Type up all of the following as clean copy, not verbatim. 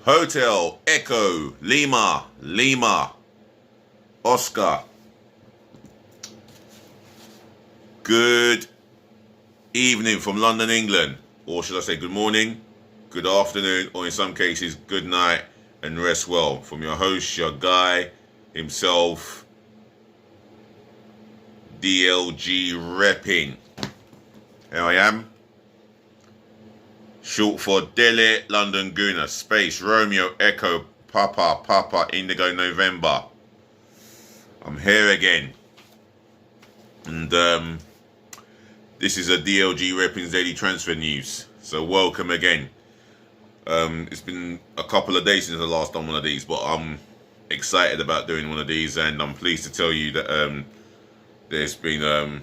Hotel Echo Lima Oscar. Good evening from London, England, or should I say good morning, good afternoon, or in some cases good night, and rest well from your host, your guy himself, DLG Reppin'. Here I am. Short for Delhi, London Gooner, Space, Romeo, Echo, Papa, Indigo, November. I'm here again. And this is a DLG Reppin'S Daily Transfer News. So welcome again. It's been a couple of days since I last done one of these, but I'm excited about doing one of these, and I'm pleased to tell you that there's been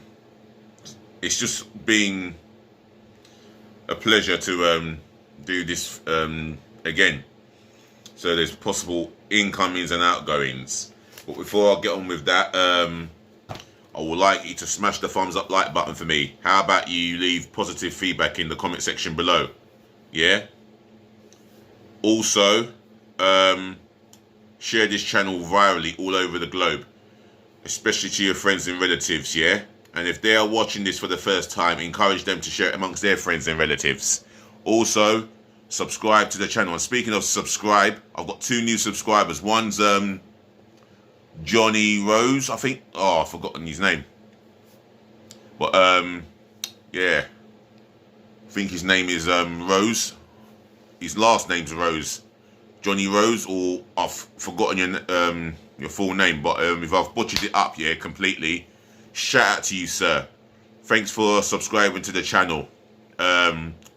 it's just been a pleasure to do this again. So there's possible incomings and outgoings. But before I get on with that, I would like you to smash the thumbs up like button for me. How about you leave positive feedback in the comment section below? Yeah? Also, share this channel virally all over the globe, especially to your friends and relatives, yeah? And if they are watching this for the first time, encourage them to share it amongst their friends and relatives. Also, subscribe to the channel. And speaking of subscribe, I've got 2 new subscribers. One's Johnny Rose, I think. Oh, I've forgotten his name. But yeah, I think his name is Rose. His last name's Rose. Johnny Rose, or I've forgotten your full name. But if I've butchered it up, yeah, completely, shout out to you, sir. Thanks for subscribing to the channel.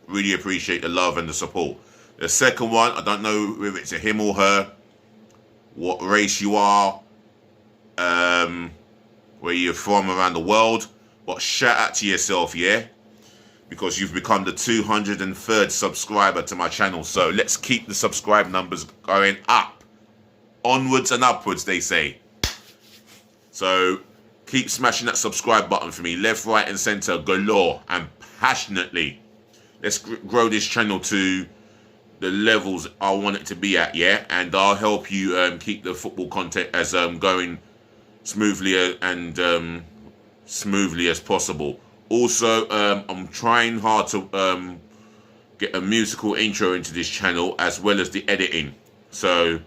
Really appreciate the love and the support. The second one, I don't know whether it's a him or her, what race you are, where you're from around the world, but shout out to yourself, yeah, because you've become the 203rd subscriber to my channel. So let's keep the subscribe numbers going up, onwards and upwards, they say. So keep smashing that subscribe button for me, left, right and center, galore and passionately. Let's grow this channel to the levels I want it to be at, yeah? And I'll help you keep the football content as going smoothly and smoothly as possible. Also, I'm trying hard to get a musical intro into this channel as well as the editing. So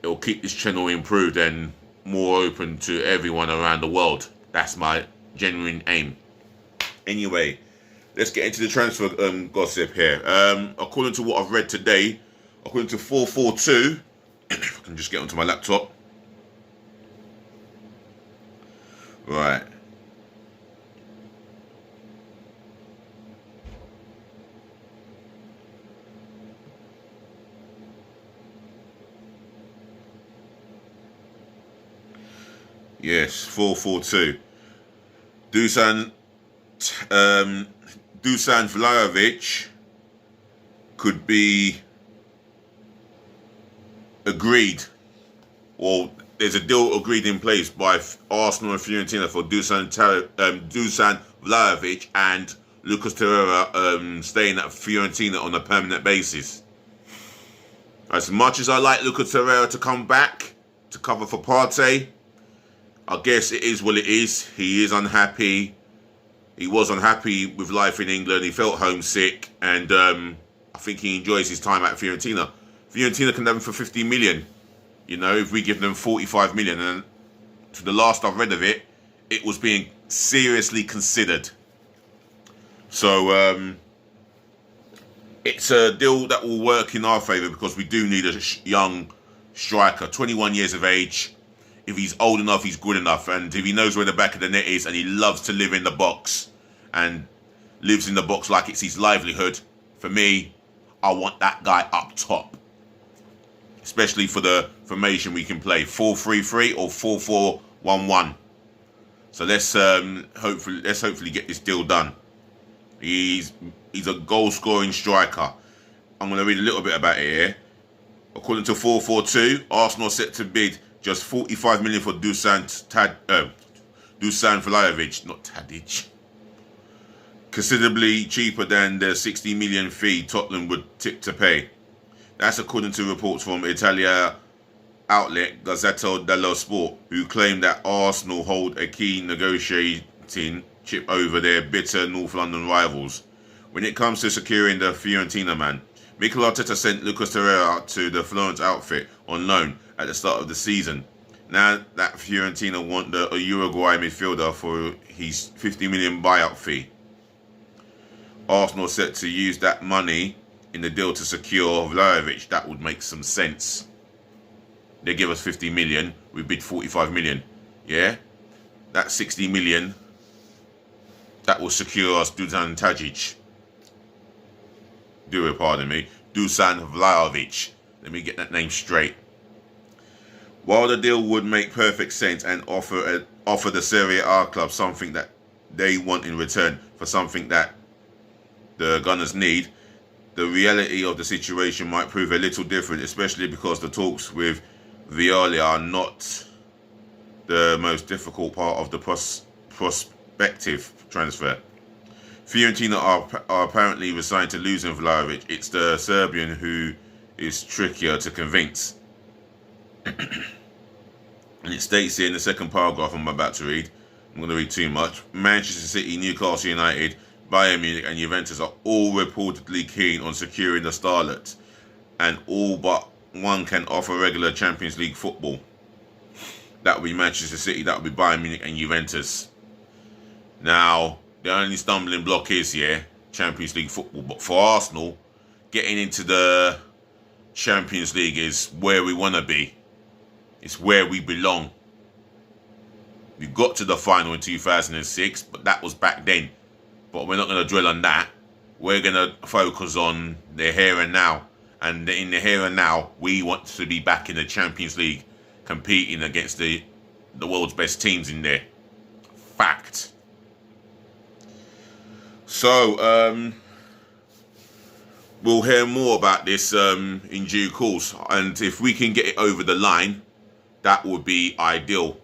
it'll keep this channel improved and more open to everyone around the world. That's my genuine aim. Anyway, let's get into the transfer gossip here. According to what I've read today, according to 442, if I can just get onto my laptop. Right. Yes, 442. Dusan Vlahovic could be agreed, or there's a deal agreed in place by Arsenal and Fiorentina for Dusan Vlahovic and Lucas Torreira staying at Fiorentina on a permanent basis. As much as I like Lucas Torreira to come back to cover for Partey, I guess it is what it is. He is unhappy. He was unhappy with life in England. He felt homesick, and I think he enjoys his time at Fiorentina. Fiorentina can have him for 50 million. You know, if we give them 45 million, and to the last I've read of it, it was being seriously considered. So it's a deal that will work in our favour because we do need a young striker, 21 years of age. If he's old enough, he's good enough. And if he knows where the back of the net is and he loves to live in the box and lives in the box like it's his livelihood, for me, I want that guy up top. Especially for the formation we can play, 4-3-3 or 4-4-1-1. So let's hopefully get this deal done. He's a goal-scoring striker. I'm going to read a little bit about it here. According to 442, Arsenal set to bid just 45 million for Dusan Vlahovic, not Tadic. Considerably cheaper than the 60 million fee Tottenham would tip to pay. That's according to reports from Italia outlet Gazzetta dello Sport, who claim that Arsenal hold a key negotiating chip over their bitter North London rivals. When it comes to securing the Fiorentina man, Mikel Arteta sent Lucas Torreira to the Florence outfit on loan at the start of the season. Now that Fiorentina want the Uruguay midfielder for his 50 million buyout fee, Arsenal set to use that money in the deal to secure Vlahovic. That would make some sense. They give us 50 million, we bid 45 million. Yeah? That's 60 million. That will secure us Dusan Tadic. Pardon me. Dusan Vlahovic. Let me get that name straight. While the deal would make perfect sense and offer the Serie A club something that they want in return for something that the Gunners need, the reality of the situation might prove a little different, especially because the talks with Violi are not the most difficult part of the prospective transfer. Fiorentina are apparently resigned to losing Vlahovic. It's the Serbian who is trickier to convince. And it states here in the second paragraph I'm about to read, I'm going to read too much, Manchester City, Newcastle United, Bayern Munich and Juventus are all reportedly keen on securing the Starlets, and all but one can offer regular Champions League football. That would be Manchester City, that would be Bayern Munich and Juventus. Now, the only stumbling block is, Champions League football. But for Arsenal, getting into the Champions League is where we want to be. It's where we belong. We got to the final in 2006, but that was back then. But we're not going to dwell on that. We're going to focus on the here and now. And in the here and now, we want to be back in the Champions League, competing against the world's best teams in there. Fact. So, we'll hear more about this in due course. And if we can get it over the line, that would be ideal.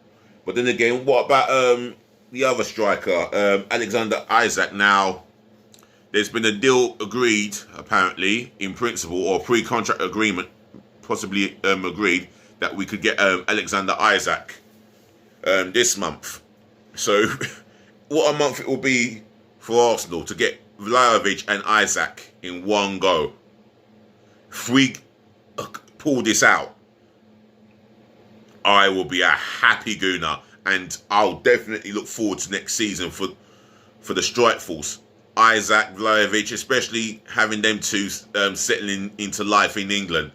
But then again, what about the other striker, Alexander Isak? Now, there's been a deal agreed, apparently, in principle, or pre-contract agreement, possibly agreed, that we could get Alexander Isak this month. So, what a month it will be for Arsenal to get Vlahovic and Isak in one go. If we pull this out, I will be a happy gooner, and I'll definitely look forward to next season for the strike force. Isak, Vlahovic, especially having them two settling into life in England,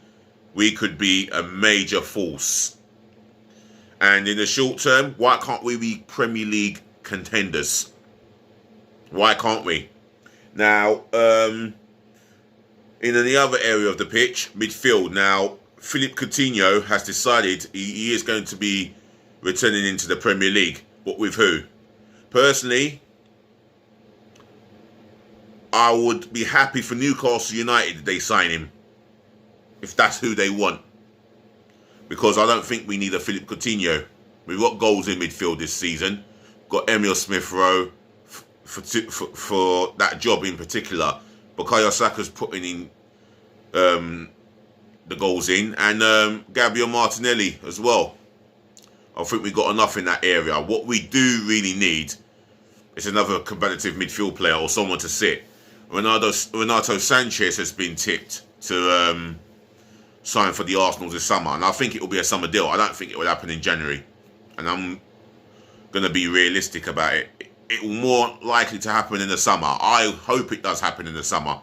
we could be a major force. And in the short term, why can't we be Premier League contenders? Why can't we? Now, in the other area of the pitch, midfield. Now, Philippe Coutinho has decided he is going to be returning into the Premier League. But with who? Personally, I would be happy for Newcastle United if they sign him, if that's who they want. Because I don't think we need a Philippe Coutinho. We've got goals in midfield this season. Got Emil Smith-Rowe for that job in particular. Bukayo Saka's putting in the goals in, and Gabriel Martinelli as well. I think we've got enough in that area. What we do really need is another competitive midfield player or someone to sit. Renato Sanchez has been tipped to sign for the Arsenal this summer, and I think it will be a summer deal. I don't think it will happen in January, and I'm going to be realistic about it. It will more likely to happen in the summer. I hope it does happen in the summer.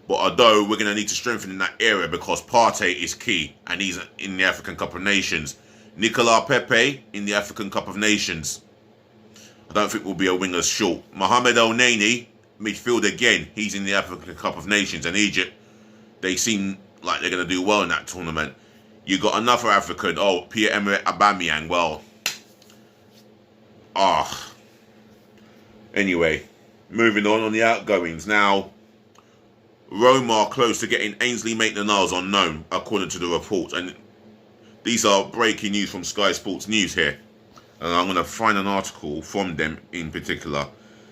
But although we're going to need to strengthen in that area because Partey is key and he's in the African Cup of Nations. Nicolas Pepe in the African Cup of Nations. I don't think we'll be a wingers short. Mohamed El-Neni, midfield again. He's in the African Cup of Nations, and Egypt, they seem like they're going to do well in that tournament. You got another African, Pierre-Emerick Aubameyang. Well, anyway, moving on the outgoings. Now, Roma are close to getting Ainsley Maitland-Niles on loan, according to the report. And these are breaking news from Sky Sports News here. And I'm going to find an article from them in particular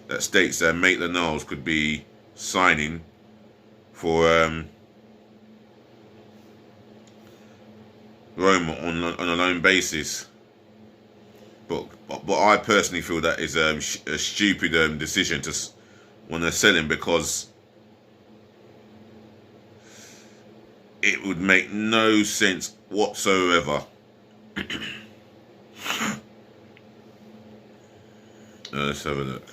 that states that Maitland-Niles could be signing for Roma on a loan basis. But I personally feel that is a stupid decision to want to sell him, because it would make no sense whatsoever. Let's have a look.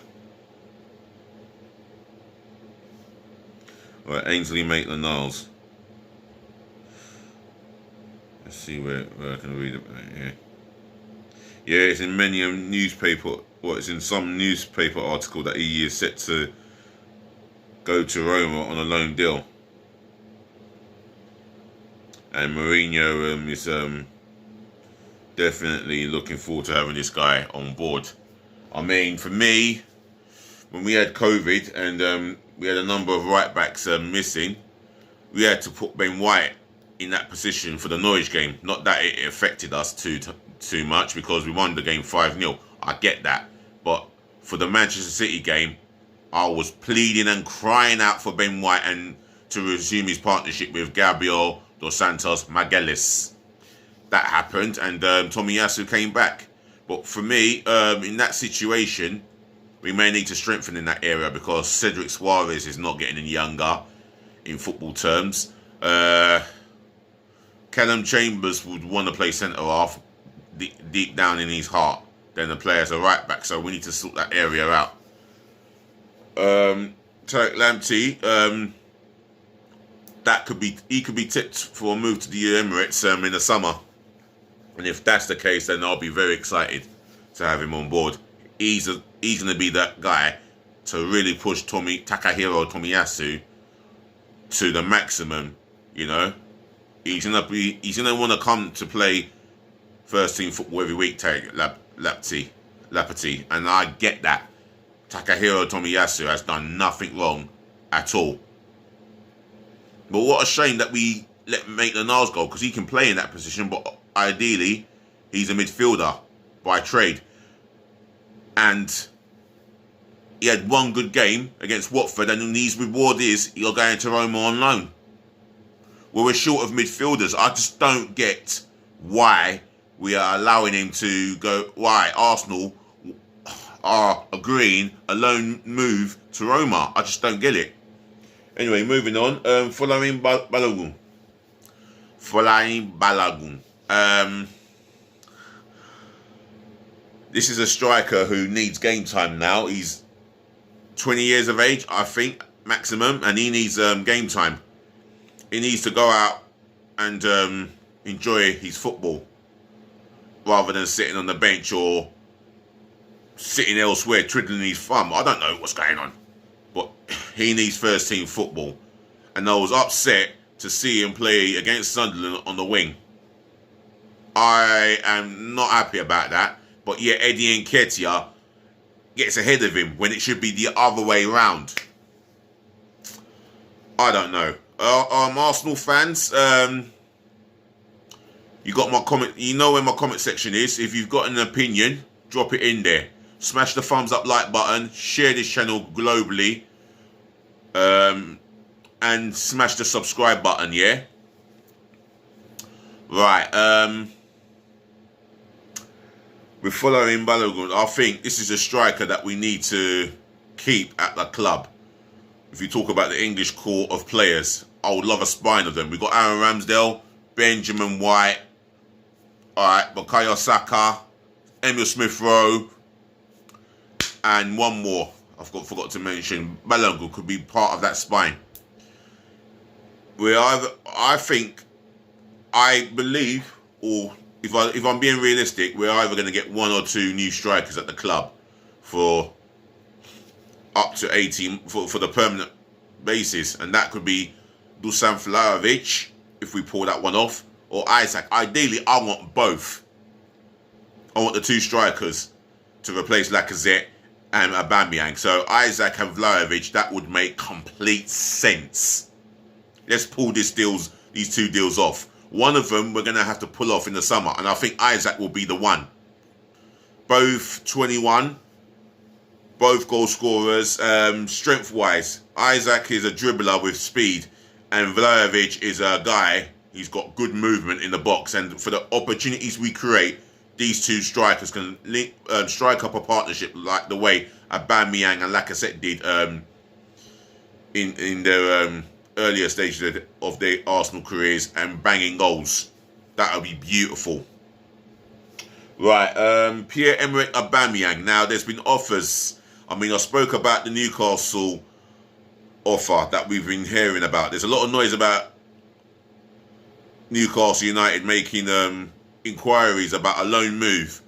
Alright, Ainsley Maitland-Niles. Let's see where I can read about it here. Yeah, it's in many newspaper. Well, it's in some newspaper article that he is set to go to Roma on a loan deal, and Mourinho is definitely looking forward to having this guy on board. I mean, for me, when we had COVID and we had a number of right backs missing, we had to put Ben White in that position for the Norwich game. Not that it affected us too much, because we won the game 5-0. I get that. But for the Manchester City game, I was pleading and crying out for Ben White and to resume his partnership with Gabriel Dos Santos Magalhães. That happened, and Tomiyasu came back. But for me, in that situation, we may need to strengthen in that area, because Cedric Suarez is not getting any younger in football terms. Callum Chambers would want to play centre-half deep down in his heart than the player as a right-back, so we need to sort that area out. Tarek Lamptey, he could be tipped for a move to the Emirates in the summer. And if that's the case, then I'll be very excited to have him on board. He's going to be that guy to really push Takahiro Tomiyasu to the maximum. You know, he's going to want to come to play first team football every week. Lapati, and I get that. Takahiro Tomiyasu has done nothing wrong at all. But what a shame that we let Maitland-Niles go, because he can play in that position, but ideally, he's a midfielder by trade. And he had one good game against Watford, and his reward is you're going to Roma on loan. Well, we're short of midfielders. I just don't get why we are allowing him to go, why Arsenal are agreeing a loan move to Roma. I just don't get it. Anyway, moving on. Folarin Balogun. This is a striker who needs game time now. He's 20 years of age, I think, maximum, and he needs game time. He needs to go out and enjoy his football rather than sitting on the bench or sitting elsewhere twiddling his thumb. I don't know what's going on, but he needs first team football. And I was upset to see him play against Sunderland on the wing. I am not happy about that. But yeah, Eddie Nketiah gets ahead of him when it should be the other way round. I don't know. Arsenal fans, you got my comment. You know where my comment section is. If you've got an opinion, drop it in there. Smash the thumbs up like button. Share this channel globally. And smash the subscribe button, yeah? Right, we're following Balogun. I think this is a striker that we need to keep at the club. If you talk about the English core of players, I would love a spine of them. We've got Aaron Ramsdale, Benjamin White, alright, Bukayo Saka, Emil Smith-Rowe, and one more. Forgot to mention, Balogun could be part of that spine. I believe, or if I'm being realistic, we're either going to get one or two new strikers at the club for up to 18 for the permanent basis, and that could be Dusan Vlahovic if we pull that one off, or Isaac. Ideally, I want both. I want the two strikers to replace Lacazette and Aubameyang. So Isaac and Vlahovic, that would make complete sense. Let's pull these two deals off. One of them we're going to have to pull off in the summer, and I think Isaac will be the one. Both 21, both goal scorers. Strength-wise, Isaac is a dribbler with speed, and Vlahovic is a guy. He's got good movement in the box, and for the opportunities we create, these two strikers can strike up a partnership like the way Aubameyang and Lacazette did in their earlier stages of their Arsenal careers, and banging goals. That would be beautiful. Right, Pierre-Emerick Aubameyang. Now, there's been offers. I mean, I spoke about the Newcastle offer that we've been hearing about. There's a lot of noise about Newcastle United making inquiries about a loan move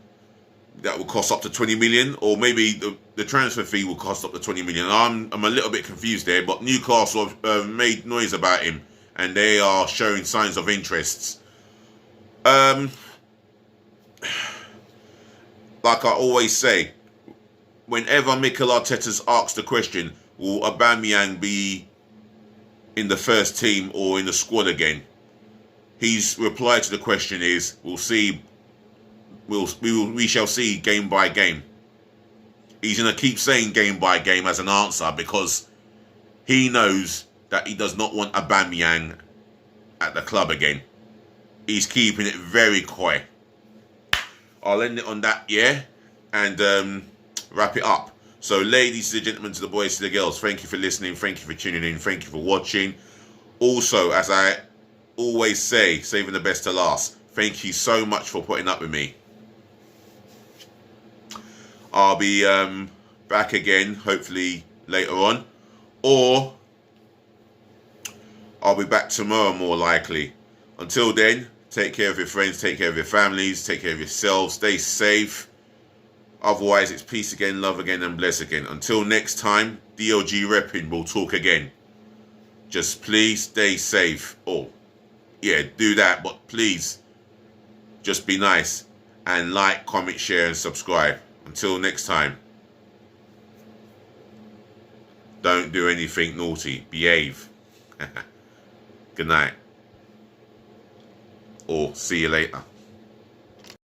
that will cost up to 20 million, or maybe the transfer fee will cost up to 20 million. I'm a little bit confused there, but Newcastle have made noise about him, and they are showing signs of interests. Like I always say, whenever Mikel Arteta's asked the question, will Aubameyang be in the first team or in the squad again? His reply to the question is, we'll see. We shall see game by game. He's going to keep saying game by game as an answer, because he knows that he does not want Aubameyang at the club again. He's keeping it very quiet. I'll end it on that, yeah, and wrap it up. So, ladies and gentlemen, to the boys, to the girls, thank you for listening, thank you for tuning in, thank you for watching. Also, as I always say, saving the best to last, thank you so much for putting up with me. I'll be back again, hopefully later on, or I'll be back tomorrow, more likely. Until then, take care of your friends, take care of your families, take care of yourselves, stay safe. Otherwise, it's peace again, love again, and bless again. Until next time, DLG Reppin' will talk again. Just please stay safe. Oh, yeah, do that, but please, just be nice. And like, comment, share, and subscribe. Until next time, don't do anything naughty. Behave. Good night. Or see you later.